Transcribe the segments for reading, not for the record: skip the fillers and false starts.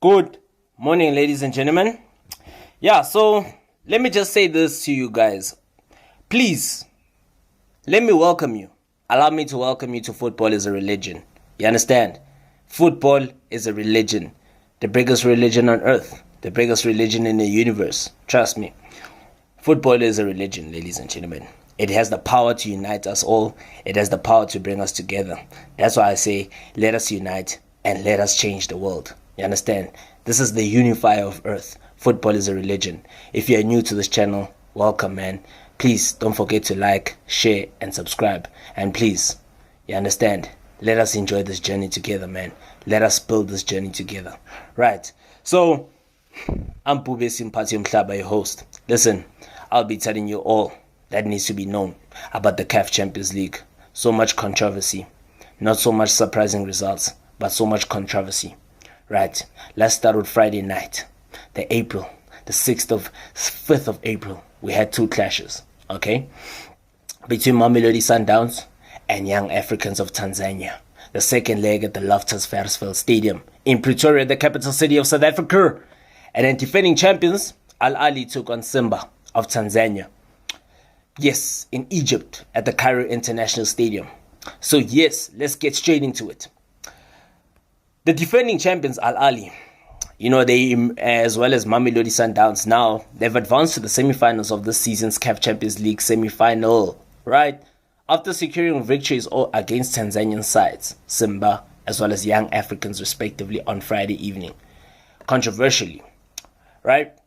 Good morning, ladies and gentlemen. So let me just say this to you guys. Please, let me welcome you. Allow me to welcome you to football as a religion. You understand? Football is a religion. The biggest religion on earth. The biggest religion in the universe. Trust me. Football is a religion, ladies and gentlemen. It has the power to unite us all. It has the power to bring us together. That's why I say, let us unite and let us change the world. You understand? This is the unifier of earth. Football is a religion. If you are new to this channel, welcome, man. Please don't forget to like, share, and subscribe. And please, you understand? Let us enjoy this journey together, man. Let us build this journey together. Right. So, I'm Pube Simpati Mhlaba, your host. Listen, I'll be telling you all that needs to be known about the CAF Champions League. So much controversy. Not so much surprising results, but so much controversy. Right, let's start with Friday night, the 5th of April. We had two clashes, okay, between Mamelodi Sundowns and Young Africans of Tanzania. The second leg at the Loftus Versfeld Stadium in Pretoria, the capital city of South Africa. And then defending champions, Al Ahly took on Simba of Tanzania. Yes, in Egypt at the Cairo International Stadium. So yes, let's get straight into it. The defending champions, Al Ahly, they, as well as Mamelodi Sundowns, now they've advanced to the semi-finals of this season's CAF Champions League semi-final, right? After securing victories against Tanzanian sides, Simba, as well as Young Africans, respectively, on Friday evening. Controversially, right?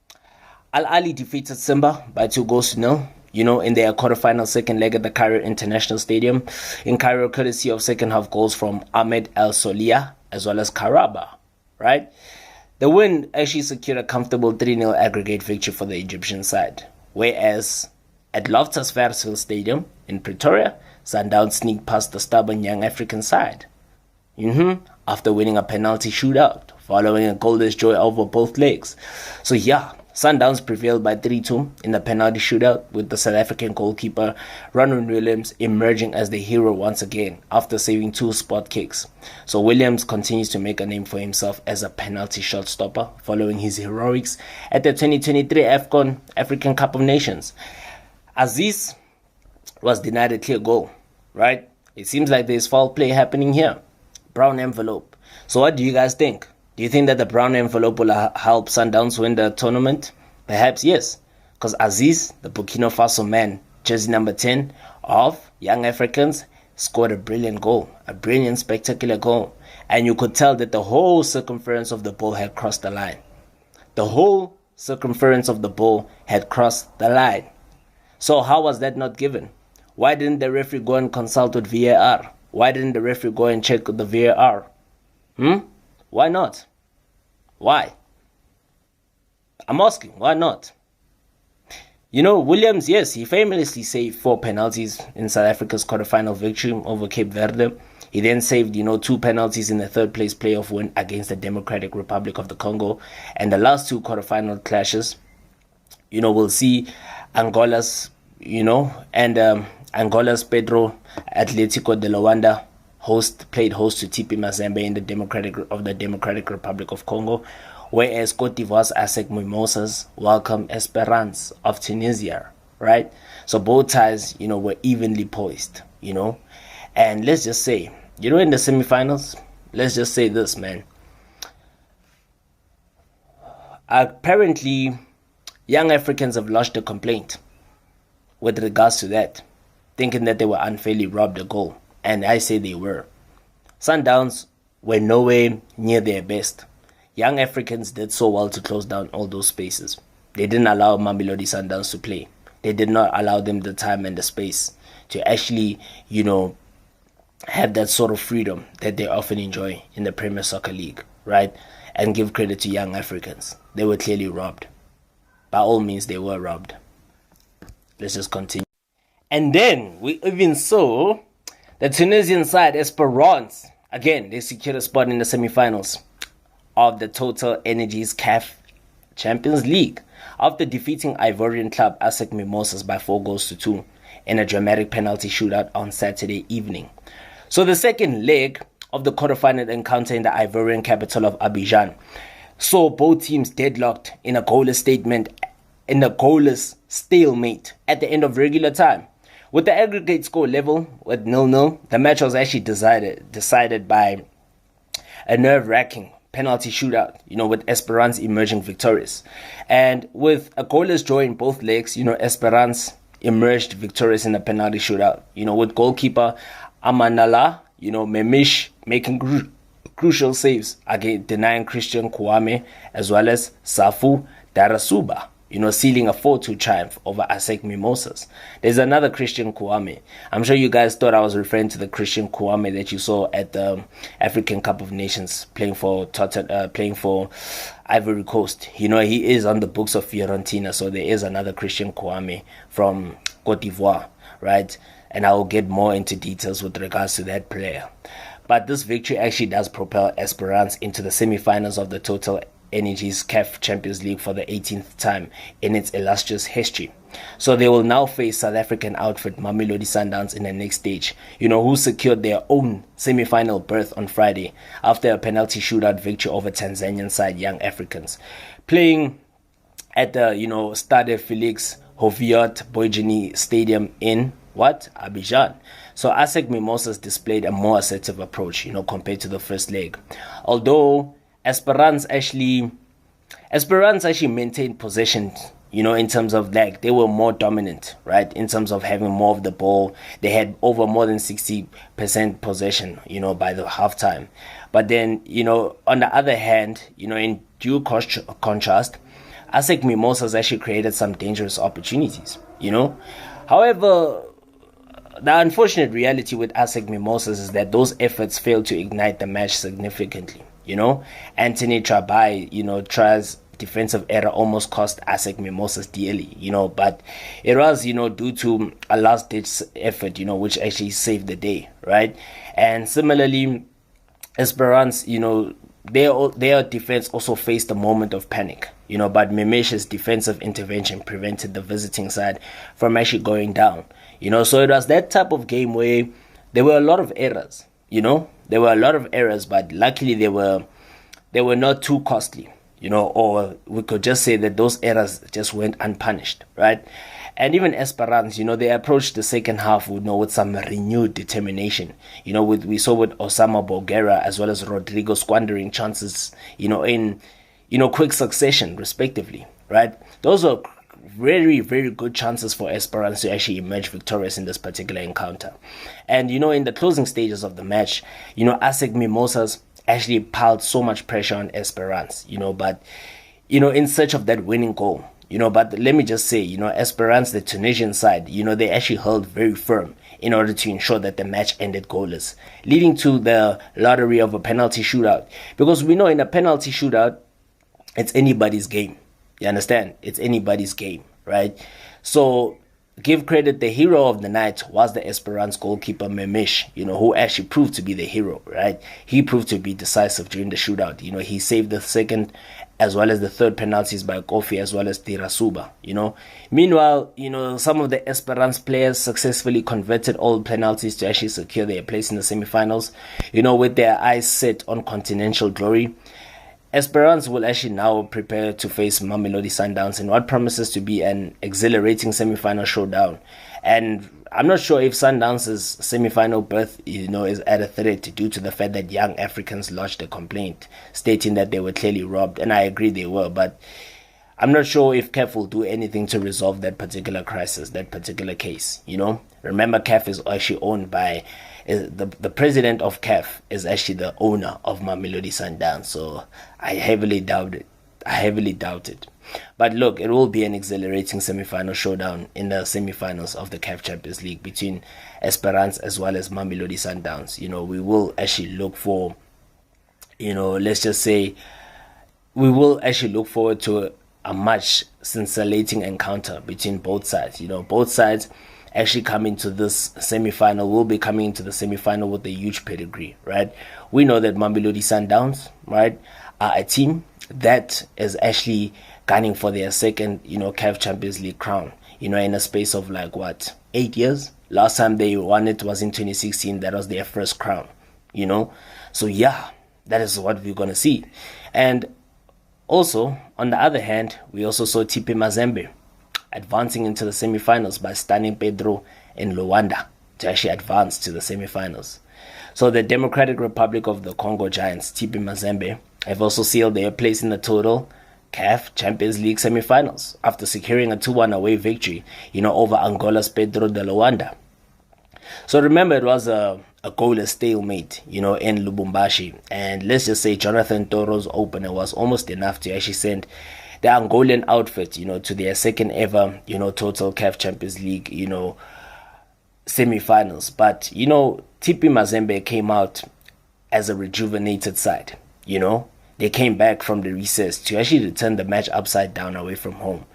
Al Ahly defeated Simba by 2-0. In their quarterfinal second leg at the Cairo International Stadium in Cairo, courtesy of second half goals from Ahmed El Solia as well as Karaba, right? The win actually secured a comfortable 3-0 aggregate victory for the Egyptian side, whereas at Loftus Versfeld Stadium in Pretoria, Sundowns sneaked past the stubborn Young African side. After winning a penalty shootout, following a goalless draw over both legs. So yeah, Sundowns prevailed by 3-2 in the penalty shootout, with the South African goalkeeper Ronwen Williams emerging as the hero once again after saving 2 spot kicks. So Williams continues to make a name for himself as a penalty shot stopper following his heroics at the 2023 AFCON African Cup of Nations. Aziz was denied a clear goal, right? It seems like there's foul play happening here. Brown envelope. So what do you guys think? Do you think that the brown envelope will help Sundowns win the tournament? Perhaps yes, because Aziz, the Burkina Faso man, jersey number 10 of Young Africans, scored a brilliant goal, a brilliant, spectacular goal. And you could tell that the whole circumference of the ball had crossed the line. The whole circumference of the ball had crossed the line. So how was that not given? Why didn't the referee go and consult with VAR? Why didn't the referee go and check the VAR? Why not? Why? I'm asking, why not? Williams, yes, he famously saved 4 penalties in South Africa's quarterfinal victory over Cape Verde. He then saved, 2 penalties in the third place playoff win against the Democratic Republic of the Congo. And the last 2 quarterfinal clashes, we'll see Angola's, Angola's Pedro Atletico de Luanda played host to TP Mazembe in the Democratic Republic of Congo, whereas Cote d'Ivoire's ASEC Mimosas welcomed Esperance of Tunisia, right? So both ties, were evenly poised, and let's just say, in the semifinals, let's just say this, man. Apparently, Young Africans have lodged a complaint with regards to that, thinking that they were unfairly robbed a goal. And I say they were. Sundowns were nowhere near their best. Young Africans did so well to close down all those spaces. They didn't allow Mamelodi Sundowns to play. They did not allow them the time and the space to actually, have that sort of freedom that they often enjoy in the Premier Soccer League, right? And give credit to Young Africans. They were clearly robbed. By all means, they were robbed. Let's just continue. And then we even saw the Tunisian side, Esperance, again, they secured a spot in the semi-finals of the TotalEnergies CAF Champions League after defeating Ivorian club ASEC Mimosas by 4-2 in a dramatic penalty shootout on Saturday evening. So the second leg of the quarterfinal encounter in the Ivorian capital of Abidjan saw both teams deadlocked in a goalless stalemate at the end of regular time. With the aggregate score level at 0-0, the match was actually decided by a nerve-wracking penalty shootout, with Esperance emerging victorious. And with a goalless draw in both legs, Esperance emerged victorious in the penalty shootout, with goalkeeper Amanala, Memish making crucial saves again, denying Christian Kouame as well as Safu Darasuba, sealing a 4-2 triumph over ASEC Mimosas. There's another Christian Kouame. I'm sure you guys thought I was referring to the Christian Kouame that you saw at the African Cup of Nations playing for Ivory Coast. He is on the books of Fiorentina, so there is another Christian Kouame from Cote d'Ivoire, right? And I will get more into details with regards to that player. But this victory actually does propel Esperance into the semi-finals of the TotalEnergies CAF Champions League for the 18th time in its illustrious history. So they will now face South African outfit Mamelodi Sundowns in the next stage, who secured their own semi-final berth on Friday after a penalty shootout victory over Tanzanian side Young Africans. Playing at the, Stade Felix Houphouët Boigny Stadium in Abidjan. So ASEC Mimosas displayed a more assertive approach, compared to the first leg. Although Esperance actually maintained possession, in terms of they were more dominant, right? In terms of having more of the ball. They had over more than 60% possession, by the halftime. But then, on the other hand, in due contrast, ASEC Mimosas actually created some dangerous opportunities, However, the unfortunate reality with ASEC Mimosas is that those efforts failed to ignite the match significantly. Anthony Trabai, tries defensive error almost cost ASEC Mimosas dearly, but it was, due to a last-ditch effort, which actually saved the day, right? And similarly, Esperance, their defense also faced a moment of panic, but Memesh's defensive intervention prevented the visiting side from actually going down, so it was that type of game where there were a lot of errors, but luckily they were not too costly, or we could just say that those errors just went unpunished, right? And even Esperance, they approached the second half with some renewed determination. We saw with Osama Bogera as well as Rodrigo squandering chances, in quick succession, respectively, right? Those are very, very good chances for Esperance to actually emerge victorious in this particular encounter. And, in the closing stages of the match, ASEC Mimosas actually piled so much pressure on Esperance, but, in search of that winning goal. But let me just say, Esperance, the Tunisian side, they actually held very firm in order to ensure that the match ended goalless, leading to the lottery of a penalty shootout. Because we know in a penalty shootout, it's anybody's game. You understand? It's anybody's game, right? So give credit, the hero of the night was the Esperance goalkeeper Memish, who actually proved to be the hero, right? He proved to be decisive during the shootout. He saved the second as well as the third penalties by Kofi as well as Tirasuba, Meanwhile, some of the Esperance players successfully converted all penalties to actually secure their place in the semi-finals, with their eyes set on continental glory. Esperance will actually now prepare to face Mamelodi Sundowns in what promises to be an exhilarating semi-final showdown. And I'm not sure if Sundowns' semi-final berth, is at a threat due to the fact that Young Africans lodged a complaint stating that they were clearly robbed. And I agree they were, but I'm not sure if CAF will do anything to resolve that particular crisis, that particular case, Remember, CAF is actually owned by... The president of CAF is actually the owner of Mamelodi Sundowns, so I heavily doubt it. But look, it will be an exhilarating semi-final showdown in the semi-finals of the CAF Champions League between Esperance as well as Mamelodi Sundowns. We will actually look for, let's just say, we will actually look forward to a much scintillating encounter between both sides. Both sides actually come into this semi-final, will be coming into the semi-final with a huge pedigree, right? We know that Mamelodi Sundowns, right, are a team that is actually gunning for their second, CAF Champions League crown, in a space of 8 years? Last time they won it was in 2016. That was their first crown, So yeah, that is what we're going to see. And Also, on the other hand, we also saw TP Mazembe advancing into the semi-finals by stunning Pedro in Luanda to actually advance to the semi-finals. So the Democratic Republic of the Congo Giants, TP Mazembe, have also sealed their place in the total CAF Champions League semi-finals after securing a 2-1 away victory, over Angola's Pedro de Luanda. So remember, it was a goalless stalemate, in Lubumbashi. And let's just say Jonathan Toro's opener was almost enough to actually send the Angolan outfit, to their second ever, total CAF Champions League, semi-finals. But, TP Mazembe came out as a rejuvenated side, They came back from the recess to actually turn the match upside down away from home.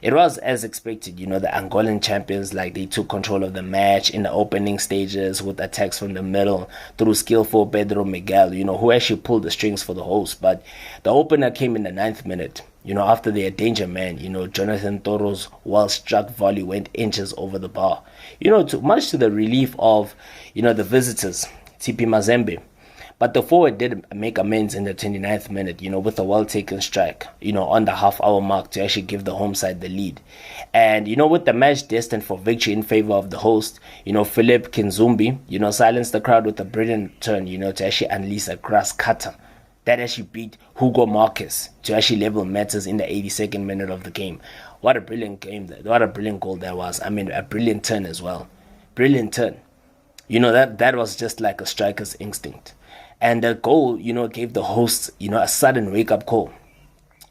It was as expected, the Angolan champions, they took control of the match in the opening stages with attacks from the middle through skillful Pedro Miguel, who actually pulled the strings for the host. But the opener came in the 9th minute, after their danger man, Jonathan Toro's well-struck volley went inches over the bar, much to the relief of, the visitors, TP Mazembe. But the forward did make amends in the 29th minute, with a well-taken strike, on the half-hour mark to actually give the home side the lead. And, with the match destined for victory in favor of the host, Philip Kinzumbi, silenced the crowd with a brilliant turn, to actually unleash a grass cutter that actually beat Hugo Marquez to actually level matters in the 82nd minute of the game. What a brilliant game, what a brilliant goal that was. I mean, a brilliant turn as well. Brilliant turn. That was just like a striker's instinct. And the goal, gave the hosts, a sudden wake-up call.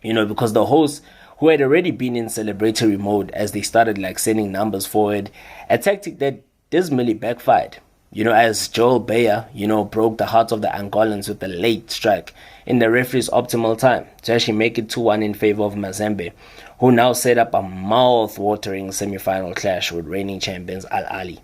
Because the hosts, who had already been in celebratory mode as they started sending numbers forward, a tactic that dismally backfired. As Joel Bayer, broke the hearts of the Angolans with a late strike in the referee's optimal time to actually make it 2-1 in favor of Mazembe, who now set up a mouth-watering semi-final clash with reigning champions Al Ahly.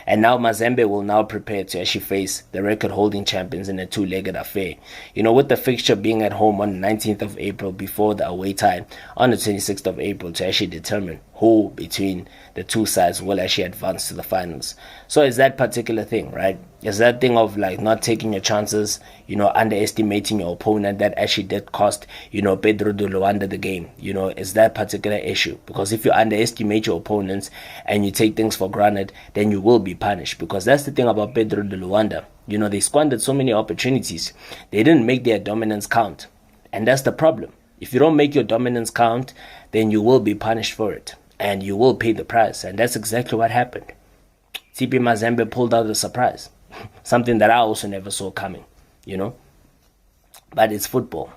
And now Mazembe will now prepare to actually face the record-holding champions in a two-legged affair. With the fixture being at home on the 19th of April before the away tie on the 26th of April to actually determine who between the two sides will actually advance to the finals. So it's that particular thing, right? It's that thing of not taking your chances, underestimating your opponent that actually did cost, Pedro de Luanda the game. It's that particular issue. Because if you underestimate your opponents and you take things for granted, then you will be punished. Because that's the thing about Pedro de Luanda. They squandered so many opportunities. They didn't make their dominance count. And that's the problem. If you don't make your dominance count, then you will be punished for it. And you will pay the price. And that's exactly what happened. TP Mazembe pulled out a surprise. Something that I also never saw coming, But it's football.